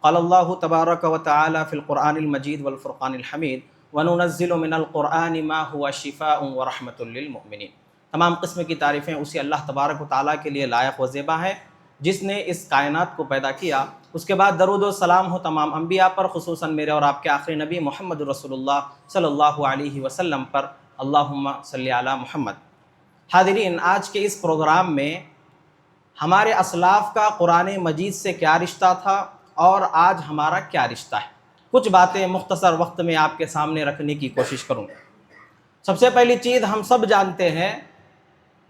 قال اللہ تبارک و تعالی فی القرآن المجید والفرقان الحمید وَنُنَزِّلُ مِنَ الْقُرْآنِ مَا هُوَ شِفَاءٌ وَرَحْمَةٌ لِّلْمُؤْمِنِينَ۔ تمام قسم کی تعریفیں اسی اللہ تبارک و تعالیٰ کے لیے لائق و زیبا ہیں جس نے اس کائنات کو پیدا کیا۔ اس کے بعد درود و سلام ہو تمام انبیاء پر، خصوصاً میرے اور آپ کے آخری نبی محمد رسول اللہ صلی اللہ علیہ وسلم پر، اللہم صلی علی محمد۔ حاضرین، آج کے اس پروگرام میں ہمارے اسلاف کا قرآن مجید سے کیا رشتہ تھا اور آج ہمارا کیا رشتہ ہے، کچھ باتیں مختصر وقت میں آپ کے سامنے رکھنے کی کوشش کروں گا۔ سب سے پہلی چیز ہم سب جانتے ہیں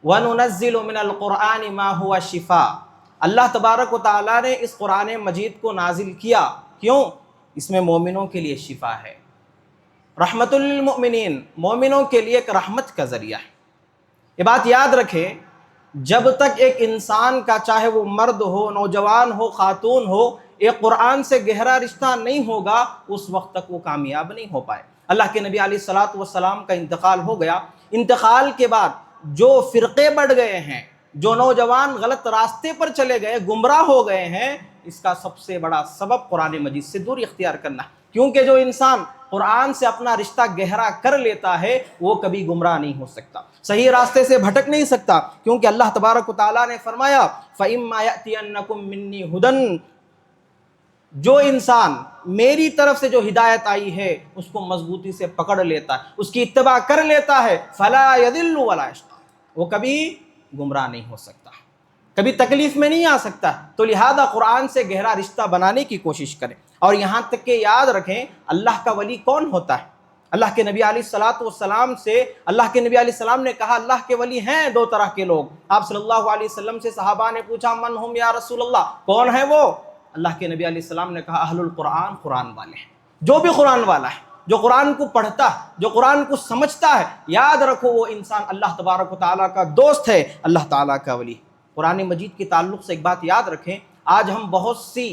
وَنُنَزِّلُ مِنَ الْقُرْآنِ مَا هُوَ شِفَاءٌ۔ اللہ تبارک و تعالیٰ نے اس قرآن مجید کو نازل کیا، کیوں؟ اس میں مومنوں کے لیے شفا ہے، رحمت للمؤمنین، مومنوں کے لیے ایک رحمت کا ذریعہ ہے۔ یہ بات یاد رکھیں، جب تک ایک انسان کا، چاہے وہ مرد ہو، نوجوان ہو، خاتون ہو، ایک قرآن سے گہرا رشتہ نہیں ہوگا، اس وقت تک وہ کامیاب نہیں ہو پائے۔ اللہ کے نبی علیہ الصلاۃ والسلام کا انتقال ہو گیا، انتقال کے بعد جو فرقے بڑھ گئے ہیں، جو نوجوان غلط راستے پر چلے گئے، گمراہ ہو گئے ہیں، اس کا سب سے بڑا سبب قرآن مجید سے دوری اختیار کرنا ہے، کیونکہ جو انسان قرآن سے اپنا رشتہ گہرا کر لیتا ہے وہ کبھی گمراہ نہیں ہو سکتا، صحیح راستے سے بھٹک نہیں سکتا، کیونکہ اللہ تبارک و تعالیٰ نے فرمایا فَإِمَّا يَأْتِيَنَّكُم مِّنِّي هُدًى، جو انسان میری طرف سے جو ہدایت آئی ہے اس کو مضبوطی سے پکڑ لیتا ہے، اس کی اتباع کر لیتا ہے، فَلَا يَضِلُّ وَلَا يَشْقَىٰ، وہ کبھی گمراہ نہیں ہو سکتا، کبھی تکلیف میں نہیں آ سکتا۔ تو لہذا قرآن سے گہرا رشتہ بنانے کی کوشش کریں، اور یہاں تک کہ یاد رکھیں اللہ کا ولی کون ہوتا ہے۔ اللہ کے نبی علیہ الصلاۃ والسلام سے، اللہ کے نبی علیہ السلام نے کہا اللہ کے ولی ہیں دو طرح کے لوگ۔ آپ صلی اللہ علیہ وسلم سے صحابہ نے پوچھا من ہم یا رسول اللہ، کون ہے وہ؟ اللہ کے نبی علیہ السلام نے کہا اہل القرآن، قرآن والے ہیں، جو بھی قرآن والا ہے، جو قرآن کو پڑھتا ہے، جو قرآن کو سمجھتا ہے، یاد رکھو وہ انسان اللہ تبارک و تعالیٰ کا دوست ہے، اللہ تعالیٰ کا ولی۔ قرآن مجید کے تعلق سے ایک بات یاد رکھیں، آج ہم بہت سی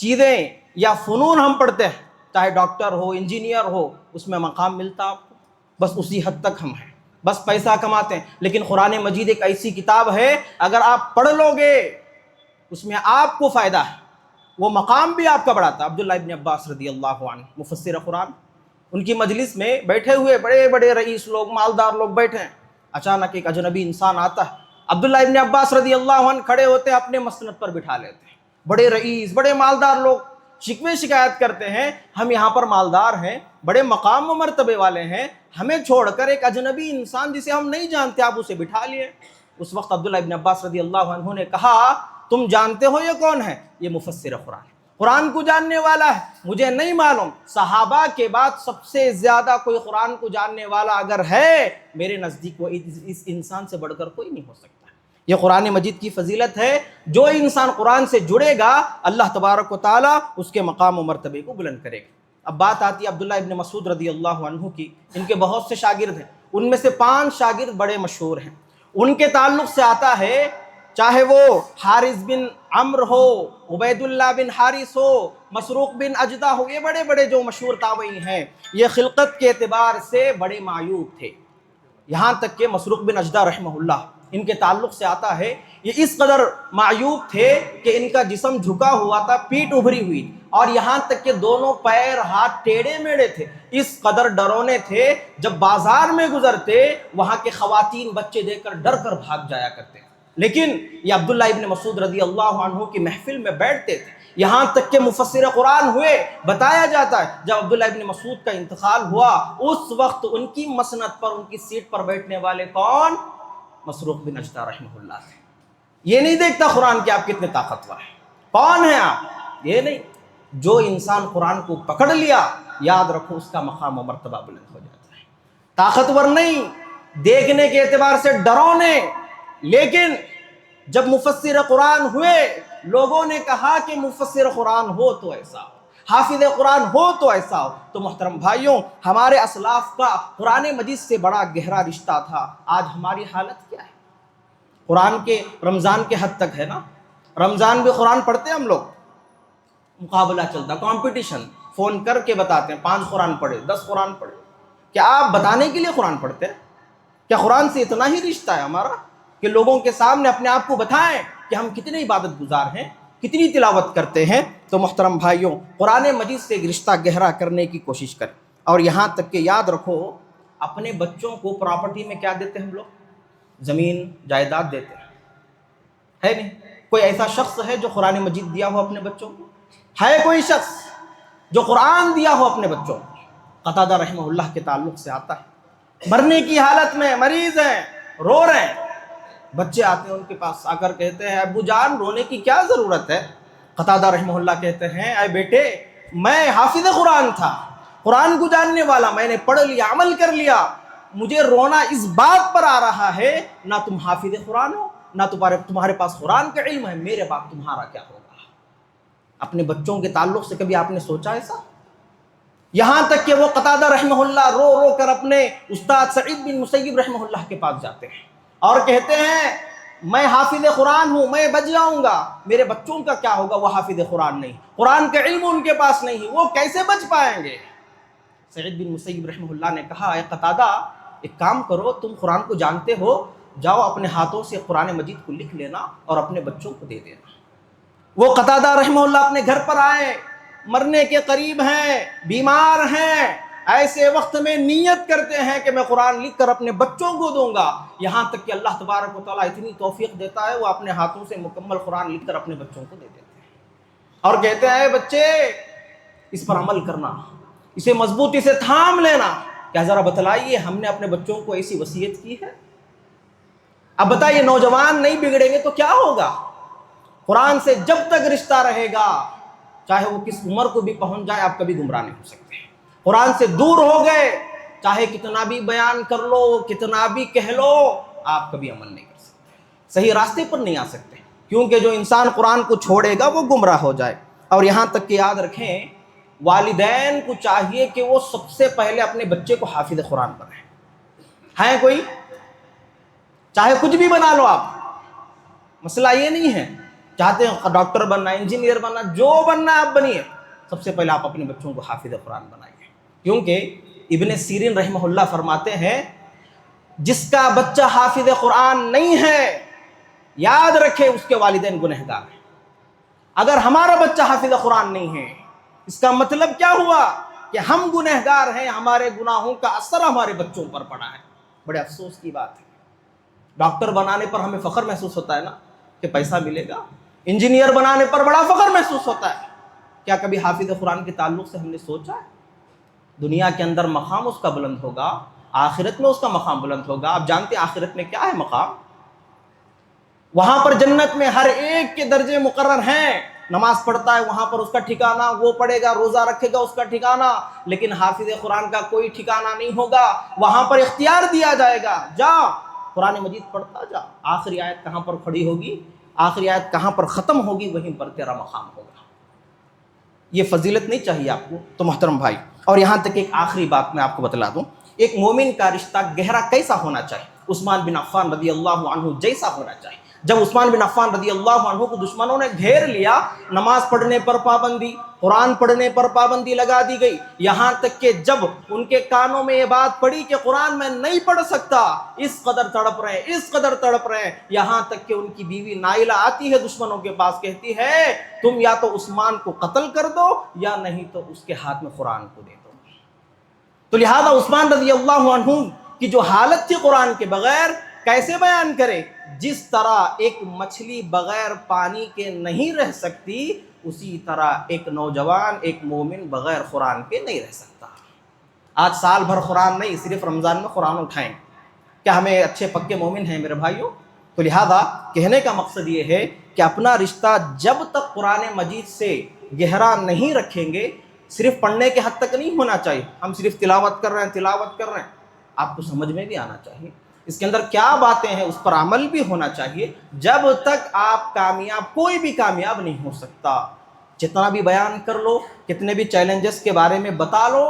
چیزیں یا فنون ہم پڑھتے ہیں، چاہے ڈاکٹر ہو، انجینئر ہو، اس میں مقام ملتا آپ کو، بس اسی حد تک ہم ہیں، بس پیسہ کماتے ہیں۔ لیکن قرآن مجید ایک ایسی کتاب ہے، اگر آپ پڑھ لو گے اس میں آپ کو فائدہ ہے، وہ مقام بھی آپ کا بڑھاتا ہے۔ عبداللہ ابن عباس رضی اللہ عنہ، مفسر قرآن، ان کی مجلس میں بیٹھے ہوئے بڑے بڑے رئیس لوگ، مالدار لوگ بیٹھے ہیں، اچانک ایک اجنبی انسان آتا ہے، عبداللہ ابن عباس رضی اللہ عنہ کھڑے ہوتے ہیں، اپنے مسند پر بٹھا لیتے ہیں۔ بڑے رئیس، بڑے مالدار لوگ شکوے شکایت کرتے ہیں، ہم یہاں پر مالدار ہیں، بڑے مقام و مرتبے والے ہیں، ہمیں چھوڑ کر ایک اجنبی انسان جسے ہم نہیں جانتے آپ اسے بٹھا لیے۔ اس وقت عبداللہ ابن عباس رضی اللہ عنہ نے کہا تم جانتے ہو یہ کون ہے؟ یہ مفسر قرآن ہے، قرآن کو جاننے والا ہے، مجھے نہیں معلوم، صحابہ کے بعد سب سے زیادہ کوئی قرآن کو جاننے والا اگر ہے میرے نزدیک وہ اس انسان سے بڑھ کر کوئی نہیں ہو سکتا۔ یہ قرآن مجید کی فضیلت ہے، جو انسان قرآن سے جڑے گا اللہ تبارک و تعالیٰ اس کے مقام و مرتبے کو بلند کرے گا۔ اب بات آتی ہے عبداللہ ابن مسعود رضی اللہ عنہ کی، ان کے بہت سے شاگرد ہیں، ان میں سے 5 شاگرد بڑے مشہور ہیں، ان کے تعلق سے آتا ہے چاہے وہ حارث بن عمر ہو، عبید اللہ بن حارث ہو، مسروق بن اجدہ ہو، یہ بڑے بڑے جو مشہور تابعی ہیں، یہ خلقت کے اعتبار سے بڑے معیوب تھے، یہاں تک کہ مسروق بن اجدہ رحمہ اللہ، ان کے تعلق سے آتا ہے یہ اس قدر معیوب تھے کہ ان کا جسم جھکا ہوا تھا، پیٹھ ابھری ہوئی، اور یہاں تک کہ دونوں پیر ہاتھ ٹیڑے میڑے تھے، اس قدر ڈرونے تھے جب بازار میں گزرتے وہاں کے خواتین بچے دیکھ کر ڈر کر بھاگ جایا کرتے، لیکن یہ عبداللہ ابن مسعود رضی اللہ عنہ کی محفل میں بیٹھتے تھے، یہاں تک کہ مفسر قرآن ہوئے۔ بتایا جاتا ہے جب عبداللہ ابن مسعود کا انتقال ہوا اس وقت ان کی مسند پر، ان کی سیٹ پر بیٹھنے والے کون؟ مسروق بن اجدہ رحمہ اللہ تھے۔ یہ نہیں دیکھتا قرآن کہ آپ کتنے طاقتور ہیں، کون ہیں آپ، یہ نہیں، جو انسان قرآن کو پکڑ لیا یاد رکھو اس کا مقام و مرتبہ بلند ہو جاتا ہے۔ طاقتور نہیں، دیکھنے کے اعتبار سے ڈرونے، لیکن جب مفسر قرآن ہوئے لوگوں نے کہا کہ مفسر قرآن ہو تو ایسا ہو، حافظ قرآن ہو تو ایسا ہو۔ تو محترم بھائیوں، ہمارے اسلاف کا قرآن مجید سے بڑا گہرا رشتہ تھا، آج ہماری حالت کیا ہے؟ قرآن کے رمضان کے حد تک ہے نا، رمضان بھی قرآن پڑھتے ہیں ہم لوگ، مقابلہ چلتا، کمپٹیشن، فون کر کے بتاتے ہیں 5 قرآن پڑھے، 10 قرآن پڑھے۔ کیا آپ بتانے کے لیے قرآن پڑھتے ہیں؟ کیا قرآن سے اتنا ہی رشتہ ہے ہمارا کہ لوگوں کے سامنے اپنے آپ کو بتائیں کہ ہم کتنے عبادت گزار ہیں، کتنی تلاوت کرتے ہیں؟ تو تو محترم بھائیوں، قرآن مجید سے ایک رشتہ گہرا کرنے کی کوشش کریں، اور یہاں تک کہ یاد رکھو اپنے بچوں کو پراپرٹی میں کیا دیتے ہیں ہم لوگ؟ زمین جائیداد دیتے ہیں، ہے نہیں؟ کوئی ایسا شخص ہے جو قرآن مجید دیا ہو اپنے بچوں کو؟ ہے کوئی شخص جو قرآن دیا ہو اپنے بچوں کو؟ قتادہ رحمہ اللہ کے تعلق سے آتا ہے، مرنے کی حالت میں مریض ہیں، رو رہے ہیں، بچے آتے ہیں ان کے پاس، آ کر کہتے ہیں ابو جان رونے کی کیا ضرورت ہے؟ قتادہ رحمہ اللہ کہتے ہیں اے بیٹے، میں حافظ قرآن تھا، قرآن کو جاننے والا، میں نے پڑھ لیا، عمل کر لیا، مجھے رونا اس بات پر آ رہا ہے نہ تم حافظ قرآن ہو، نہ تمہارے پاس قرآن کا علم ہے، میرے بعد تمہارا کیا ہوگا؟ اپنے بچوں کے تعلق سے کبھی آپ نے سوچا ایسا؟ یہاں تک کہ وہ قتادہ رحمہ اللہ رو رو کر اپنے استاد سعید بن مسیب رحمہ اللہ کے پاس جاتے ہیں اور کہتے ہیں میں حافظ قرآن ہوں، میں بچ جاؤں گا، میرے بچوں کا کیا ہوگا؟ وہ حافظ قرآن نہیں، قرآن کا علم ان کے پاس نہیں، وہ کیسے بچ پائیں گے؟ سعید بن مسیب رحمہ اللہ نے کہا اے قتادہ، ایک کام کرو، تم قرآن کو جانتے ہو، جاؤ اپنے ہاتھوں سے قرآن مجید کو لکھ لینا اور اپنے بچوں کو دے دینا۔ وہ قتادہ رحمہ اللہ اپنے گھر پر آئے، مرنے کے قریب ہیں، بیمار ہیں، ایسے وقت میں نیت کرتے ہیں کہ میں قرآن لکھ کر اپنے بچوں کو دوں گا، یہاں تک کہ اللہ تبارک و تعالیٰ اتنی توفیق دیتا ہے وہ اپنے ہاتھوں سے مکمل قرآن لکھ کر اپنے بچوں کو دے دیتے ہیں اور کہتے ہیں بچے اس پر عمل کرنا، اسے مضبوطی سے تھام لینا۔ کیا ذرا بتلائیے ہم نے اپنے بچوں کو ایسی وصیت کی ہے؟ اب بتائیے نوجوان نہیں بگڑیں گے تو کیا ہوگا؟ قرآن سے جب تک رشتہ رہے گا، چاہے وہ کس عمر کو بھی پہنچ جائے، آپ کبھی گمراہ نہیں ہو سکتے۔ قرآن سے دور ہو گئے، چاہے کتنا بھی بیان کر لو، کتنا بھی کہہ لو، آپ کبھی عمل نہیں کر سکتے، صحیح راستے پر نہیں آ سکتے، کیونکہ جو انسان قرآن کو چھوڑے گا وہ گمراہ ہو جائے۔ اور یہاں تک کہ یاد رکھیں والدین کو چاہیے کہ وہ سب سے پہلے اپنے بچے کو حافظ قرآن بنائیں۔ ہے کوئی؟ چاہے کچھ بھی بنا لو آپ، مسئلہ یہ نہیں ہے، چاہتے ہیں ڈاکٹر بننا، انجینئر بننا، جو بننا ہے آپ بنیے، سب سے پہلے آپ اپنے بچوں کو حافظ قرآن بنائیے۔ کیونکہ ابن سیرین رحمہ اللہ فرماتے ہیں جس کا بچہ حافظ قرآن نہیں ہے، یاد رکھے اس کے والدین گنہگار ہیں۔ اگر ہمارا بچہ حافظ قرآن نہیں ہے، اس کا مطلب کیا ہوا؟ کہ ہم گنہگار ہیں، ہمارے گناہوں کا اثر ہمارے بچوں پر پڑا ہے۔ بڑے افسوس کی بات ہے، ڈاکٹر بنانے پر ہمیں فخر محسوس ہوتا ہے نا کہ پیسہ ملے گا، انجینئر بنانے پر بڑا فخر محسوس ہوتا ہے، کیا کبھی حافظ قرآن کے تعلق سے ہم نے سوچا ہے؟ دنیا کے اندر مقام اس کا بلند ہوگا، آخرت میں اس کا مقام بلند ہوگا۔ آپ جانتے ہیں آخرت میں کیا ہے مقام؟ وہاں پر جنت میں ہر ایک کے درجے مقرر ہیں، نماز پڑھتا ہے وہاں پر اس کا ٹھکانہ، وہ پڑھے گا روزہ رکھے گا اس کا ٹھکانہ، لیکن حافظ قرآن کا کوئی ٹھکانہ نہیں ہوگا۔ وہاں پر اختیار دیا جائے گا، جا قرآن مجید پڑھتا جا، آخری آیت کہاں پر کھڑی ہوگی، آخری آیت کہاں پر ختم ہوگی، وہیں پر تیرا مقام ہوگا۔ یہ فضیلت نہیں چاہیے آپ کو؟ تو محترم بھائی، اور یہاں تک ایک آخری بات میں آپ کو بتلا دوں، ایک مومن کا رشتہ گہرا کیسا ہونا چاہیے؟ عثمان بن عفان رضی اللہ عنہ جیسا ہونا چاہیے۔ جب عثمان بن عفان رضی اللہ عنہ کو دشمنوں نے گھیر لیا، نماز پڑھنے پر پابندی، قرآن پڑھنے پر پابندی لگا دی گئی، یہاں تک کہ جب ان کے کانوں میں یہ بات پڑی کہ قرآن میں نہیں پڑھ سکتا، اس قدر تڑپ رہے ہیں، اس قدر تڑپ رہے ہیں، یہاں تک کہ ان کی بیوی نائلہ آتی ہے دشمنوں کے پاس، کہتی ہے تم یا تو عثمان کو قتل کر دو یا نہیں تو اس کے ہاتھ میں قرآن کو دے دو۔ تو لہذا عثمان رضی اللہ عنہ کی جو حالت تھی قرآن کے بغیر، کیسے بیان کرے؟ جس طرح ایک مچھلی بغیر پانی کے نہیں رہ سکتی، اسی طرح ایک نوجوان، ایک مومن بغیر قرآن کے نہیں رہ سکتا۔ آج سال بھر قرآن نہیں، صرف رمضان میں قرآن اٹھائیں، کیا ہمیں اچھے پکے مومن ہیں میرے بھائیوں؟ تو لہذا کہنے کا مقصد یہ ہے کہ اپنا رشتہ جب تک قرآن مجید سے گہرا نہیں رکھیں گے، صرف پڑھنے کے حد تک نہیں ہونا چاہیے، ہم صرف تلاوت کر رہے ہیں، آپ کو سمجھ میں بھی آنا چاہیے اس کے اندر کیا باتیں ہیں، اس پر عمل بھی ہونا چاہیے۔ جب تک آپ کامیاب، کوئی بھی کامیاب نہیں ہو سکتا، جتنا بھی بیان کر لو، کتنے بھی چیلنجز کے بارے میں بتا لو،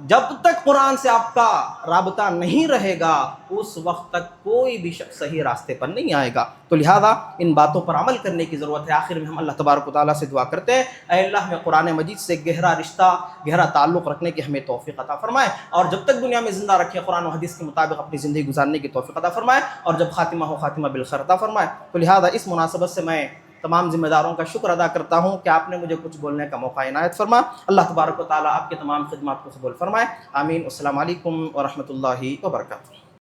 جب تک قرآن سے آپ کا رابطہ نہیں رہے گا، اس وقت تک کوئی بھی شخص صحیح راستے پر نہیں آئے گا۔ تو لہذا ان باتوں پر عمل کرنے کی ضرورت ہے۔ آخر میں ہم اللہ تبارک و تعالیٰ سے دعا کرتے ہیں، اے اللہ ہمیں قرآن مجید سے گہرا رشتہ، گہرا تعلق رکھنے کی ہمیں توفیق عطا فرمائے، اور جب تک دنیا میں زندہ رکھے قرآن و حدیث کے مطابق اپنی زندگی گزارنے کی توفیق عطا فرمائے، اور جب خاتمہ ہو خاتمہ بالخیر عطا فرمائے۔ تو لہذا اس مناسبت سے میں تمام ذمہ داروں کا شکر ادا کرتا ہوں کہ آپ نے مجھے کچھ بولنے کا موقع عنایت فرما۔ اللہ تبارک و تعالیٰ آپ کے تمام خدمات کو قبول فرمائے، آمین۔ السلام علیکم ورحمۃ اللہ وبرکاتہ۔